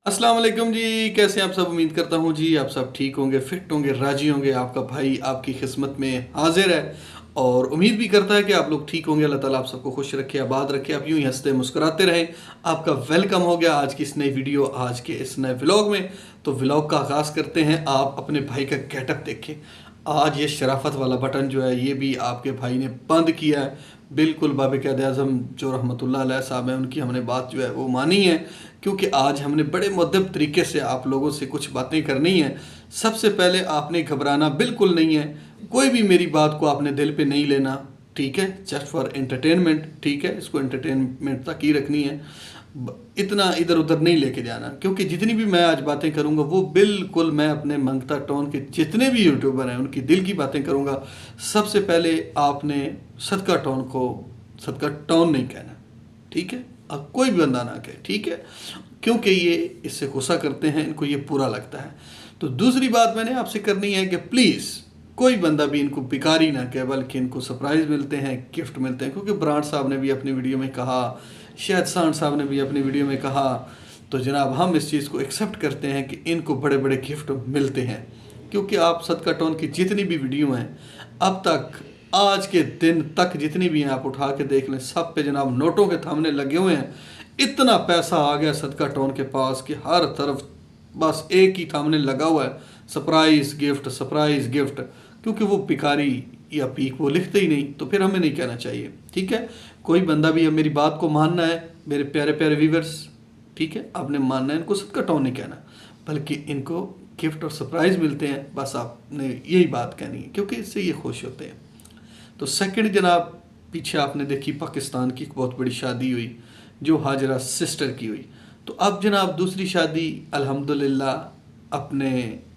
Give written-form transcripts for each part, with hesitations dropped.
अस्सलाम वालेकुम जी। कैसे हैं आप सब? उम्मीद करता हूँ जी आप सब ठीक होंगे, फिट होंगे, राजी होंगे। आपका भाई आपकी खिदमत में हाजिर है और उम्मीद भी करता है कि आप लोग ठीक होंगे। अल्लाह ताला आप सबको खुश रखे, आबाद रखे, आप यूं ही हंसते मुस्कुराते रहें। आपका वेलकम हो गया आज की इस नई वीडियो, आज के इस नए व्लॉग में। तो व्लॉग का आगाज़ करते हैं। आप अपने भाई का गेटअप देखें। आज ये शराफत वाला बटन जो है ये भी आपके भाई ने बंद किया है। बिल्कुल बाब क़ायद आज़म जो रहमतुल्लाह अलैह साहब हैं, उनकी हमने बात जो है वो मानी है, क्योंकि आज हमने बड़े मुअद्दब तरीके से आप लोगों से कुछ बातें करनी है। सबसे पहले आपने घबराना बिल्कुल नहीं है। कोई भी मेरी बात को आपने दिल पे नहीं लेना, ठीक है? जस्ट फॉर एंटरटेनमेंट, ठीक है? इसको एंटरटेनमेंट तक ही रखनी है, इतना इधर उधर नहीं लेके जाना। क्योंकि जितनी भी मैं आज बातें करूंगा वो बिल्कुल मैं अपने मंगता टोन के जितने भी यूट्यूबर हैं उनकी दिल की बातें करूंगा। सबसे पहले आपने सदका टोन को सदका टोन नहीं कहना, ठीक है? अब कोई भी बंदा ना कहे, ठीक है? क्योंकि ये इससे गुस्सा करते हैं, इनको ये बुरा लगता है। तो दूसरी बात मैंने आपसे करनी है कि प्लीज़ कोई बंदा भी इनको भिखारी ना कहे, बल्कि इनको सरप्राइज़ मिलते हैं, गिफ्ट मिलते हैं। क्योंकि ब्रांड साहब ने भी अपनी वीडियो में कहा, शायद सांड साहब ने भी अपनी वीडियो में कहा, तो जनाब हम इस चीज़ को एक्सेप्ट करते हैं कि इनको बड़े बड़े गिफ्ट मिलते हैं। क्योंकि आप सदका टोन की जितनी भी वीडियो हैं अब तक, आज के दिन तक जितनी भी हैं, आप उठा के देख लें, सब पे जनाब नोटों के थामने लगे हुए हैं। इतना पैसा आ गया सदका टोन के पास कि हर तरफ बस एक ही थामने लगा हुआ है, सरप्राइज़ गिफ्ट, सरप्राइज़ गिफ्ट। क्योंकि वो भिखारी या पीक वो लिखते ही नहीं, तो फिर हमें नहीं कहना चाहिए, ठीक है? कोई बंदा भी अब मेरी बात को मानना है, मेरे प्यारे प्यारे व्यूवर्स, ठीक है? आपने मानना है, इनको सदका टोन नहीं कहना, बल्कि इनको गिफ्ट और सरप्राइज़ मिलते हैं। बस आपने यही बात कहनी है, क्योंकि इससे ये खुश होते हैं। तो सेकंड जनाब, पीछे आपने देखी पाकिस्तान की एक बहुत बड़ी शादी हुई जो हाजरा सिस्टर की हुई। तो अब जनाब दूसरी शादी अल्हम्दुलिल्लाह अपने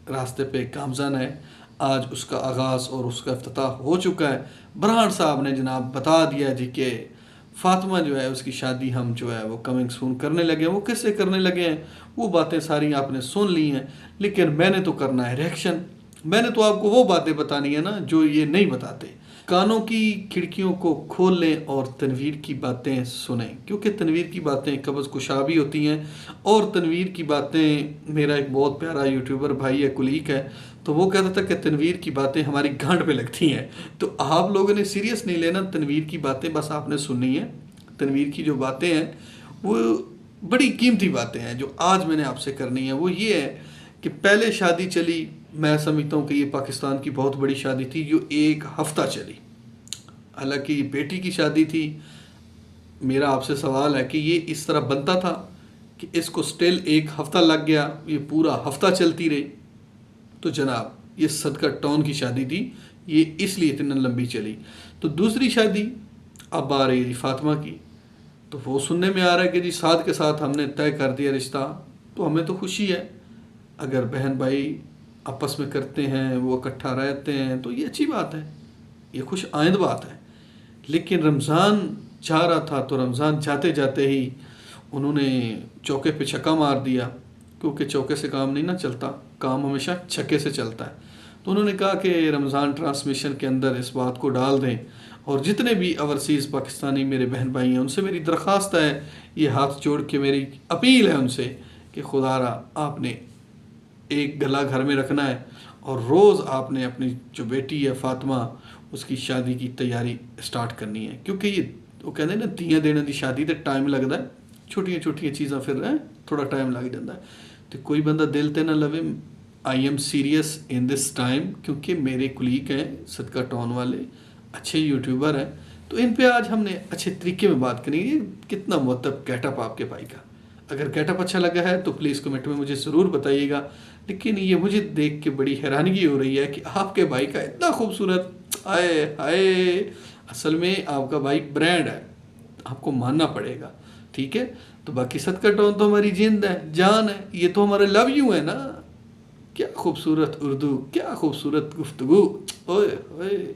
रास्ते पे गामज़न है। आज उसका आगाज़ और उसका इफ्तिताह हो चुका है। ब्रांड साहब ने जनाब बता दिया जी कि फ़ातिमा जो है उसकी शादी हम जो है वो कमिंग सून करने लगे हैं। वो किससे करने लगे हैं वो बातें सारी आपने सुन ली हैं, लेकिन मैंने तो करना है रिएक्शन। मैंने तो आपको वो बातें बतानी है ना जो ये नहीं बताते। कानों की खिड़कियों को खोल लें और तनवीर की बातें सुनें, क्योंकि तनवीर की बातें कब्ज़ कुशाबी होती हैं। और तनवीर की बातें, मेरा एक बहुत प्यारा यूट्यूबर भाई है, कुलीग है, तो वो कहता था कि तनवीर की बातें हमारी गांड पे लगती हैं। तो आप लोगों ने सीरियस नहीं लेना, तनवीर की बातें बस आपने सुननी है। तनवीर की जो बातें हैं वो बड़ी कीमती बातें हैं। जो आज मैंने आपसे करनी है वो ये है कि पहले शादी चली, मैं समझता हूँ कि ये पाकिस्तान की बहुत बड़ी शादी थी जो एक हफ़्ता चली। हालांकि ये बेटी की शादी थी। मेरा आपसे सवाल है कि ये इस तरह बनता था कि इसको स्टिल एक हफ़्ता लग गया, ये पूरा हफ़्ता चलती रही। तो जनाब ये सदका टोन की शादी थी, ये इसलिए इतनी लंबी चली। तो दूसरी शादी अब आ रही थी फ़ातिमा की, तो वो सुनने में आ रहा है कि जी साथ के साथ हमने तय कर दिया रिश्ता। तो हमें तो खुशी है, अगर बहन भाई आपस में करते हैं, वो इकट्ठा रहते हैं, तो ये अच्छी बात है, ये खुश आइंद बात है। लेकिन रमज़ान जा रहा था, तो रमज़ान जाते जाते ही उन्होंने चौके पे छक्का मार दिया, क्योंकि चौके से काम नहीं ना चलता, काम हमेशा छक्के से चलता है। तो उन्होंने कहा कि रमज़ान ट्रांसमिशन के अंदर इस बात को डाल दें, और जितने भी ओवरसीज़ पाकिस्तानी मेरे बहन भाई हैं उनसे मेरी दरख्वास्त है, ये हाथ जोड़ के मेरी अपील है उनसे कि खुदारा आपने एक गला घर में रखना है, और रोज़ आपने अपनी जो बेटी है फ़ातिमा उसकी शादी की तैयारी स्टार्ट करनी है। क्योंकि ये वो कहते हैं ना, धीआं देने की शादी तो टाइम लगता है, छोटिया छोटिया चीज़ां फिर थोड़ा टाइम लग जाता है। तो कोई बंदा दिल ते ना लवे, I am serious in this time, क्योंकि मेरे कुलीग हैं सदका टोन वाले, अच्छे यूट्यूबर हैं। तो इन पे आज हमने अच्छे तरीके में बात करनी है। कितना मुअद्दब गेटअप आपके भाई का, अगर गेटअप अच्छा लगा है तो प्लीज़ कमेंट में मुझे ज़रूर बताइएगा। लेकिन ये मुझे देख के बड़ी हैरानगी हो रही है कि आपके भाई का इतना खूबसूरत, आए हाय, असल में आपका भाई ब्रांड है, आपको मानना पड़ेगा, ठीक है? तो बाकी सदका टोन तो हमारी जिंद है, जान है, ये तो हमारे लव यू है ना। क्या खूबसूरत उर्दू, क्या खूबसूरत गुफ्तगू, ओए ओए।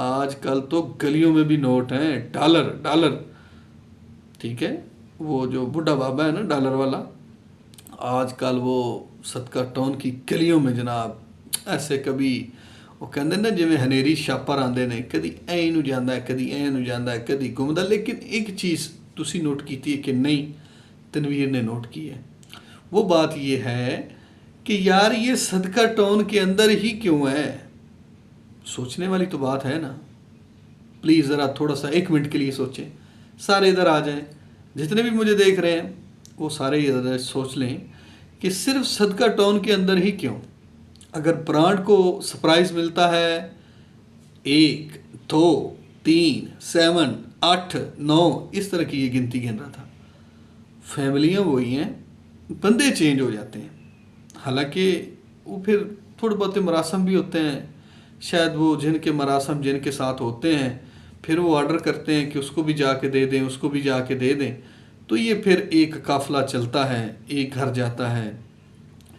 आजकल तो गलियों में भी नोट हैं, डॉलर डॉलर, ठीक है? वो जो बुढ़ा बाबा है ना डॉलर वाला, आजकल वो सदका टोन की गलियों में जनाब ऐसे, कभी वो कहते ना जिमें हनेरी छापर आते हैं, कभी ऐ नूं जाता है, कभी ऐ नूं जाता है, कभी घूमता। लेकिन एक चीज़ तुसी नोट की है कि नहीं, तनवीर ने नोट की है, वो बात ये है कि यार ये सदका टाउन के अंदर ही क्यों है। सोचने वाली तो बात है ना। प्लीज़ ज़रा थोड़ा सा 1 मिनट के लिए सोचें, सारे इधर आ जाएं, जितने भी मुझे देख रहे हैं वो सारे इधर सोच लें कि सिर्फ सदका टाउन के अंदर ही क्यों। अगर ब्रांड को सरप्राइज मिलता है 1 2 3 7 8 9 इस तरह की ये गिनती गिन रहा था, फैमिलियाँ वही हैं, बंदे चेंज हो जाते हैं। हालांकि वो फिर थोड़े बहुत मरासम भी होते हैं, शायद वो जिनके मरासम जिनके साथ होते हैं फिर वो ऑर्डर करते हैं कि उसको भी जाके दे दें, उसको भी जाके दे दें। तो ये फिर एक काफ़िला चलता है, एक घर जाता है,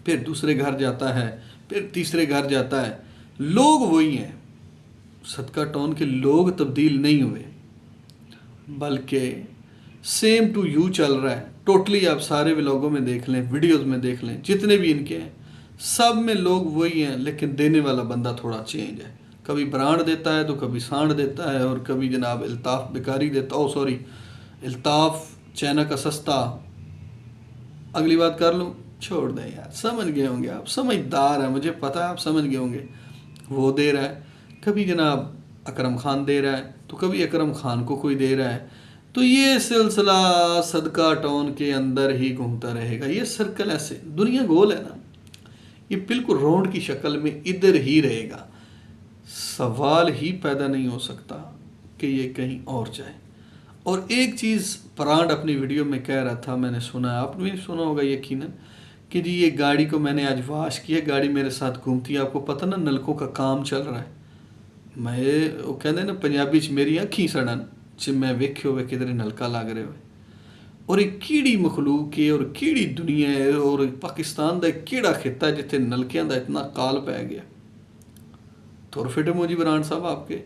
फिर दूसरे घर जाता है, फिर तीसरे घर जाता है। लोग वही हैं, सदका टाउन के लोग तब्दील नहीं हुए, बल्कि सेम टू यू चल रहा है। टोटली आप सारे व्लॉगों में देख लें, वीडियोस में देख लें, जितने भी इनके हैं सब में लोग वही हैं, लेकिन देने वाला बंदा थोड़ा चेंज है। कभी ब्रांड देता है तो कभी सांड देता है, और कभी जनाब अल्ताफ़ बेकारी देता, ओ सॉरी अल्ताफ़ चाइना का सस्ता। अगली बात कर लूँ, छोड़ दें यार, समझ गए होंगे आप, समझदार है, मुझे पता है आप समझ गए होंगे। वो दे रहा है, कभी जनाब अकरम खान दे रहा है, तो कभी अकरम खान को कोई दे रहा है। तो ये सिलसिला सदका टाउन के अंदर ही घूमता रहेगा। ये सर्कल ऐसे, दुनिया गोल है ना, ये बिल्कुल राउंड की शक्ल में इधर ही रहेगा। सवाल ही पैदा नहीं हो सकता कि ये कहीं और जाए। और एक चीज़ ब्रांड अपनी वीडियो में कह रहा था, मैंने सुना, आपने भी सुना होगा यकीनन, कि जी ये गाड़ी को मैंने आज वॉश किया, गाड़ी मेरे साथ घूमती है, आपको पता ना नलकों का काम चल रहा है। मैं वो कहते ना पंजाबी च मेरी अखी सड़न च मैं वेखे हुए किधरे नलका लग रहे हुए। और एक कीड़ी मखलूक है और कीड़ी दुनिया है, और पाकिस्तान का एक कीड़ा खिता है जिथे नलकियां का इतना काल पै गया। तुर फिट मोजी ब्रांड साहब आपके,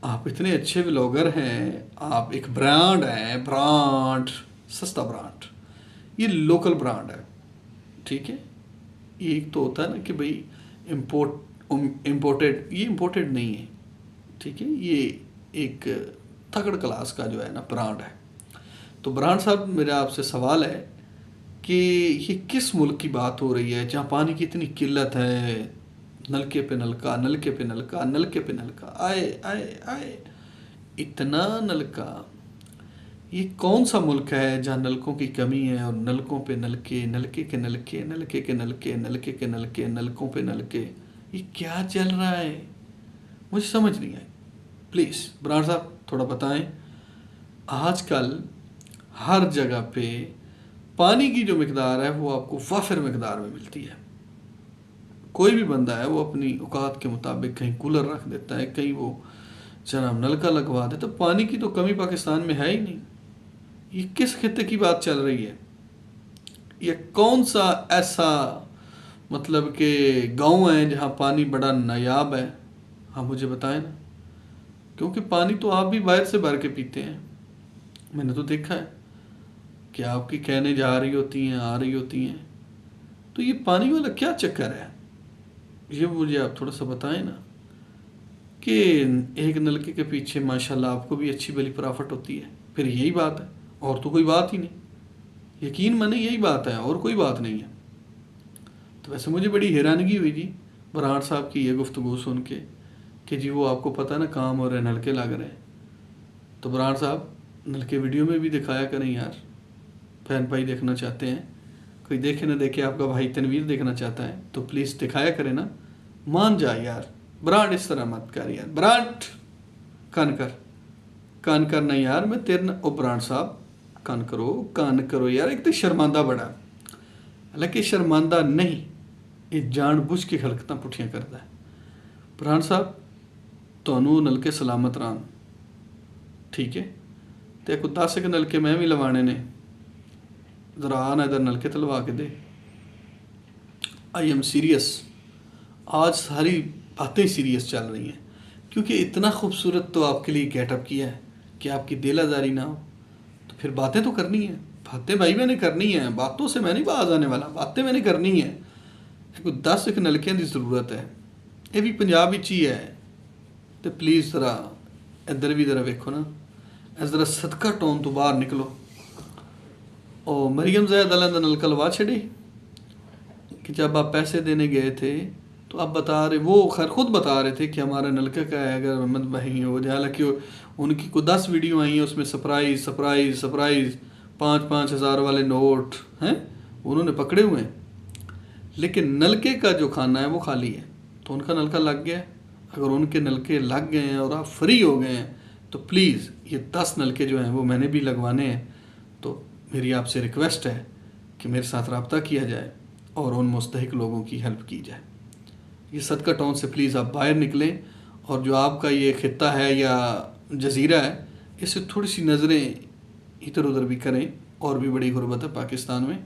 आप इतने अच्छे व्लॉगर हैं, आप एक ब्रांड हैं, ब्रांड सस्ता ब्रांड, ये लोकल ब्रांड है, ठीक है। ये एक तो होता है ना कि भाई इम्पोर्टेड, ये इम्पोर्टेड नहीं है, ठीक है। ये एक तगड़ क्लास का जो है ना ब्रांड है। तो ब्रांड साहब मेरा आपसे सवाल है कि ये किस मुल्क की बात हो रही है जहाँ पानी की इतनी किल्लत है, नलके पे नलका, नलके पे नलका, नलके पे नलका, आए आए आए, इतना नलका। ये कौन सा मुल्क है जहाँ नलकों की कमी है और नलकों पे नलके, नलके के नलके, नलके के नलके, नलके के नलके, नलकों पे नलके, ये क्या चल रहा है, मुझे समझ नहीं आई। प्लीज़ ब्रांड साहब थोड़ा बताएं। आजकल हर जगह पे पानी की जो मिकदार है वो आपको वाफिर मिकदार में मिलती है। कोई भी बंदा है वो अपनी औकात के मुताबिक कहीं कूलर रख देता है, कहीं वो जनाब नलका लगवा देता। तो पानी की तो कमी पाकिस्तान में है ही नहीं। ये किस खित्ते की बात चल रही है? ये कौन सा ऐसा मतलब कि गांव है जहाँ पानी बड़ा नायाब है? हाँ मुझे बताएं ना, क्योंकि पानी तो आप भी बाहर से भर के पीते हैं, मैंने तो देखा है कि आपकी कहने जा रही होती हैं, आ रही होती हैं। तो ये पानी वाला क्या चक्कर है, ये मुझे आप थोड़ा सा बताएं ना। कि एक नलके के पीछे माशाल्लाह आपको भी अच्छी भली प्रॉफिट होती है, फिर यही बात है, और तो कोई बात ही नहीं। यकीन माने यही बात है और कोई बात नहीं है। तो वैसे मुझे बड़ी हैरानगी हुई जी बराड़ साहब की ये गुफ्तगू सुन के कि जी वो आपको पता है ना काम हो रहे, नलके लग रहे हैं। तो बराड़ साहब नलके वीडियो में भी दिखाया करें यार, फैन भाई देखना चाहते हैं, कोई देखे ना देखे, आपका भाई तनवीर देखना चाहता है तो प्लीज़ दिखाया करें ना, मान जाए यार। ब्रांड इस तरह मत कर यार, ब्रांड कान कर नहीं यार, मैं तेरे ना ओ ब्रांड साहब कान करो यार। एक तो शर्मांदा बड़ा, हालांकि शर्मांदा नहीं, ये जानबूझ के हरकतां पुठियां करता है। ब्रांड साहब ਤੁਹਾਨੂੰ नलके सलामत रहन, ठीक है। तो एक 10 नलके मैं भी लवाने ने, जरा आना इधर नलके तो लवा के दे। आई एम सीरियस, आज सारी बातें सीरियस चल रही हैं, क्योंकि इतना खूबसूरत तो आपके लिए गेटअप किया है कि आपकी दिलादारी ना हो, तो फिर बातें तो करनी है। बातें भाई मैंने करनी है, बातों से मैं नहीं बाज आने वाला, बातें मैंने करनी है। कोई 10 नलकियां की ज़रूरत है, ये भी पंजाब विच ही है। तो प्लीज़ ज़रा इधर भी ज़रा वेखो ना, इस ज़रा सदका टाउन तो बाहर निकलो और मरियम जैद अल्लाह दा नलका लवा छड़े कि जब आप पैसे देने गए थे तो आप बता रहे, वो खैर खुद बता रहे थे कि हमारा नलका का है, अगर अहमद भाई हो जाए, हालांकि उनकी को 10 वीडियो आई हैं उसमें सरप्राइज़ सरप्राइज़ सरप्राइज़ 5-5 हज़ार वाले नोट हैं उन्होंने पकड़े हुए हैं, लेकिन नलके का जो खाना है वो खाली है। तो उनका नलका लग गया। अगर उनके नलके लग गए हैं और आप फ्री हो गए हैं तो प्लीज़ ये 10 नलके जो हैं वो मैंने भी लगवाने हैं। तो मेरी आपसे रिक्वेस्ट है कि मेरे साथ रब्ता किया जाए और उन मुस्तहिक लोगों की हेल्प की जाए। ये सदका टाउन से प्लीज़ आप बाहर निकलें और जो आपका ये खित्ता है या जजीरा है इससे थोड़ी सी नज़रें इधर उधर भी करें। और भी बड़ी गुर्बत है पाकिस्तान में।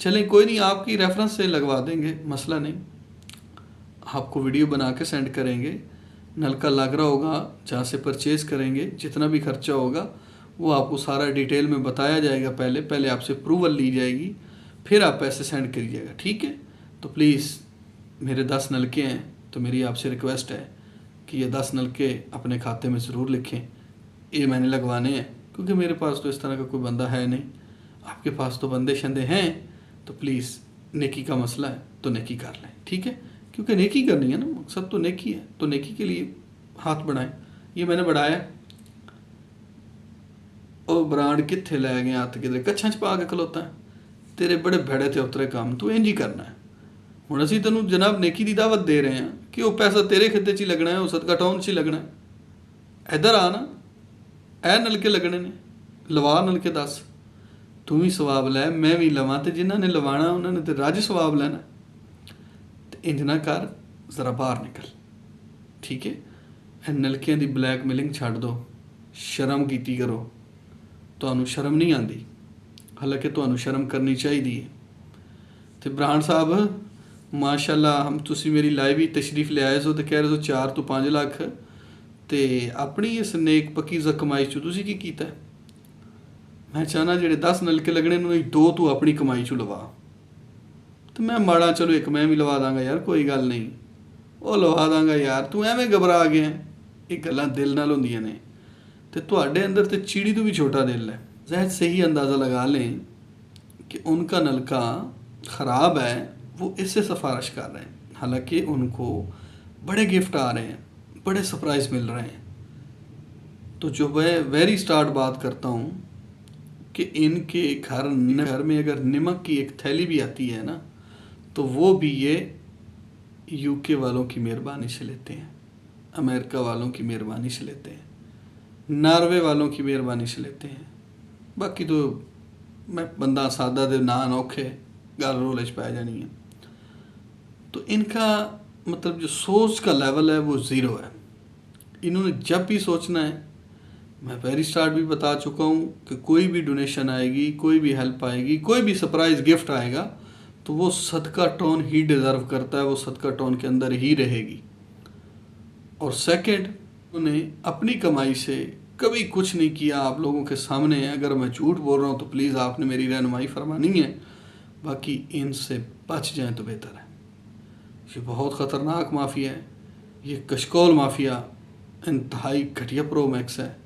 चलें कोई नहीं, आपकी रेफरेंस से लगवा देंगे, मसला नहीं। आपको वीडियो बना के सेंड करेंगे, नलका लग रहा होगा, जहाँ से परचेज़ करेंगे जितना भी खर्चा होगा वो आपको सारा डिटेल में बताया जाएगा। पहले आपसे अप्रूवल ली जाएगी, फिर आप पैसे सेंड करिएगा, ठीक है। तो प्लीज़ मेरे 10 नलके हैं तो मेरी आपसे रिक्वेस्ट है कि ये 10 नलके अपने खाते में ज़रूर लिखें, ये मैंने लगवाने हैं। क्योंकि मेरे पास तो इस तरह का कोई बंदा है नहीं, आपके पास तो बंदे शंदे हैं। तो प्लीज़ नेकी का मसला है तो नेकी कर लें, ठीक है। क्योंकि नेकी करनी है ना, मकसद तो नेकी है, तो नेकी के लिए हाथ बढ़ाएं। ये मैंने बढ़ाया। ओ ब्रांड कित्थे लै गए हत्थ किधरे कच्छां च पा के खलोता है, तेरे बड़े भैड़े ते उतरे काम, तू इंज ही करना है। हुण असीं तैनूं जनाब नेकी की दावत दे रहे हैं कि वो पैसा तेरे खिते च ही लगना है, वो सदका टाउन च ही लगना है। इधर आ ना, ए नलके लगने ने, लवा नलके 10, तू भी सवाब लै, मैं भी लवां, ते जिन्होंने लवाना उन्होंने तो रज सवाब लैना। तो इंज ना कर, ज़रा बाहर निकल, ठीक है। नलकियां दी ब्लैकमेलिंग छड्ड दो, शर्म कीती करो। तुहानूं शर्म नहीं आती, हालांकि तुहानूं शर्म करनी चाहिए है। तो ब्रांड साहब माशाअल्लाह, हम तुसी मेरी लाइव ही तशरीफ ले आए सो तो कह रहे हो 4 तो 5 लाख, तो अपनी इस नेक पक्की कमाई चो तुसी की कीता है? मैं चाहना जेडे 10 नलके लगने उन्होंने 2 तू अपनी कमाई चो लवा। तो मैं माड़ा चलो एक मैं भी लवा दांगा यार, कोई गल नहीं, वो लवा दांगा यार, तू एवें घबरा गया। ये गल्लां दिल नाल होंदियां ने, तो तुहाडे अंदर तो चिड़ी तो भी छोटा दिल है। ज़ाहिर सही अंदाज़ा लगा लें कि उनका नलका ख़राब है, वो इससे सिफारिश कर रहे हैं। हालांकि उनको बड़े गिफ्ट आ रहे हैं, बड़े सरप्राइज़ मिल रहे हैं। तो जो मैं वेरी स्टार्ट बात करता हूँ कि इनके घर में अगर नमक की एक थैली भी आती है ना, तो वो भी ये यूके वालों की मेहरबानी से लेते हैं, अमेरिका वालों की मेहरबानी से लेते हैं, नॉर्वे वालों की मेहरबानी से लेते हैं। बाकी तो मैं बंदा सादा दे ना अनोखे गल रोले च पै जानी है। तो इनका मतलब जो सोच का लेवल है वो ज़ीरो है। इन्होंने जब भी सोचना है, मैं वेरी स्टार्ट भी बता चुका हूँ कि कोई भी डोनेशन आएगी, कोई भी हेल्प आएगी, कोई भी सरप्राइज़ गिफ्ट आएगा तो वो सदका टाउन ही डिज़र्व करता है, वो सदका टाउन के अंदर ही रहेगी। और सेकंड, उन्हें अपनी कमाई से कभी कुछ नहीं किया आप लोगों के सामने। अगर मैं झूठ बोल रहा हूँ तो प्लीज़ आपने मेरी रहनुमाई फरमानी है, बाकी इनसे बच जाएं तो बेहतर है। ये बहुत ख़तरनाक माफिया है, ये कशकोल माफिया इंतहाई घटिया प्रोमैक्स है।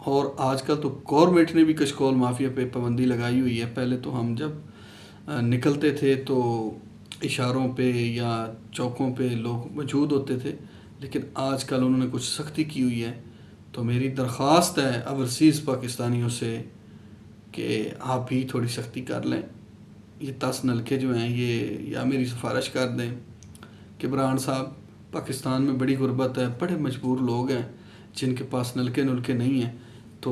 और आजकल तो गवर्नमेंट ने भी कशकोल माफिया पे पाबंदी लगाई हुई है। पहले तो हम जब निकलते थे तो इशारों पे या चौकों पे लोग मौजूद होते थे, लेकिन आजकल उन्होंने कुछ सख्ती की हुई है। तो मेरी दरख्वास्त है ओवरसीज़ पाकिस्तानियों से कि आप भी थोड़ी सख्ती कर लें। ये 10 नलके जो हैं ये, या मेरी सिफारिश कर दें कि ब्रांड साहब, पाकिस्तान में बड़ी गुर्बत है, बड़े मजबूर लोग हैं जिनके पास नलके नहीं हैं। तो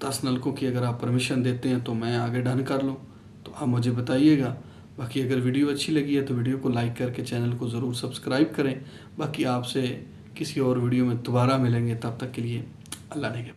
10 नलकों की अगर आप परमिशन देते हैं तो मैं आगे डन कर लूँ, तो आप मुझे बताइएगा। बाकी अगर वीडियो अच्छी लगी है तो वीडियो को लाइक करके चैनल को ज़रूर सब्सक्राइब करें। बाकी आपसे किसी और वीडियो में दोबारा मिलेंगे, तब तक के लिए अल्लाह ने।